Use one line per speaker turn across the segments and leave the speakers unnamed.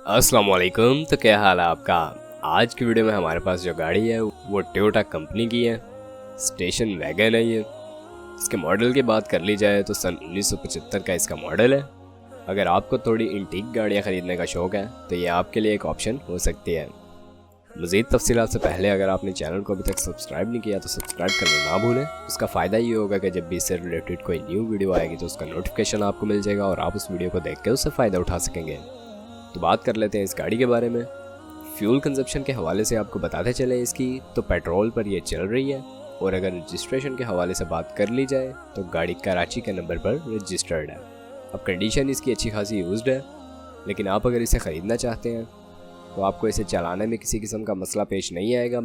अस्सलाम वालेकुम। तो क्या हाल है आपका। आज की वीडियो में हमारे पास जो गाड़ी है वो टोयोटा कंपनी की है, स्टेशन वैगन है ये। इसके मॉडल की बात कर ली जाए तो सन 1975 का इसका मॉडल है। अगर आपको थोड़ी इंटीक गाड़ियाँ ख़रीदने का शौक़ है तो ये आपके लिए एक ऑप्शन हो सकती है। मज़ीद तफसीलात से पहले अगर आपने चैनल को अभी तक सब्सक्राइब नहीं किया तो सब्सक्राइब करना ना भूलें। उसका फ़ायदा ये होगा कि जब भी इससे रिलेटेड कोई न्यू वीडियो आएगी तो उसका नोटिफिकेशन आपको मिल जाएगा और आप उस वीडियो को देख के उससे फ़ायदा उठा सकेंगे। तो बात कर लेते हैं इस गाड़ी के बारे में। फ्यूल कंजप्शन के हवाले से आपको बताते चले इसकी तो पेट्रोल पर ये चल रही है, और अगर रजिस्ट्रेशन के हवाले से बात कर ली जाए तो गाड़ी कराची के नंबर पर रजिस्टर्ड है। अब कंडीशन इसकी अच्छी खासी यूज्ड है, लेकिन आप अगर इसे ख़रीदना चाहते हैं तो आपको इसे चलाने में किसी किस्म का मसला पेश नहीं आएगा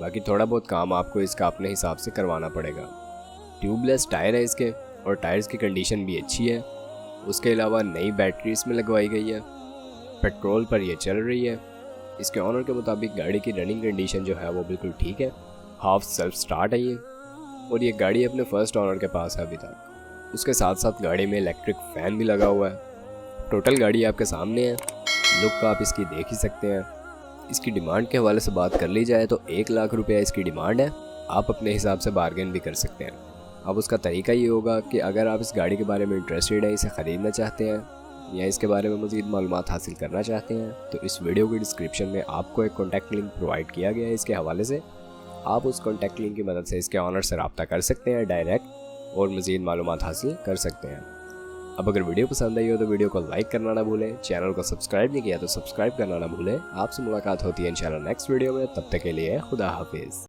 बाकी थोड़ा बहुत काम आपको इसका अपने हिसाब से करवाना पड़ेगा। ट्यूबलेस टायर है इसके और टायर्स की कंडीशन भी अच्छी है। उसके अलावा नई बैटरी इसमें लगवाई गई है। पेट्रोल पर यह चल रही है। इसके ऑनर के मुताबिक गाड़ी की रनिंग कंडीशन जो है वो बिल्कुल ठीक है। हाफ सेल्फ स्टार्ट है ये, और ये गाड़ी अपने फर्स्ट ऑनर के पास है अभी तक। उसके साथ साथ गाड़ी में इलेक्ट्रिक फ़ैन भी लगा हुआ है। टोटल गाड़ी आपके सामने है, लुक आप इसकी देख ही सकते हैं। इसकी डिमांड के हवाले से बात कर ली जाए तो 1 लाख रुपया इसकी डिमांड है। आप अपने हिसाब से बार्गेन भी कर सकते हैं। अब उसका तरीका ये होगा कि अगर आप इस गाड़ी के बारे में इंटरेस्टेड हैं, इसे ख़रीदना चाहते हैं या इसके बारे में मज़ीद मालूमात हासिल करना चाहते हैं, तो इस वीडियो के डिस्क्रिप्शन में आपको एक कॉन्टैक्ट लिंक प्रोवाइड किया गया है इसके हवाले से। आप उस कॉन्टैक्ट लिंक की मदद से इसके ऑनर से रब्ता कर सकते हैं डायरेक्ट, और मज़ीद मालूमात हासिल कर सकते हैं। अब अगर वीडियो पसंद आई हो तो वीडियो को लाइक करना ना भूलें। चैनल को सब्सक्राइब नहीं किया तो सब्सक्राइब करना ना भूलें। आपसे मुलाकात होती है इंशाल्लाह नेक्स्ट वीडियो में। तब तक के लिए खुदा हाफिज़।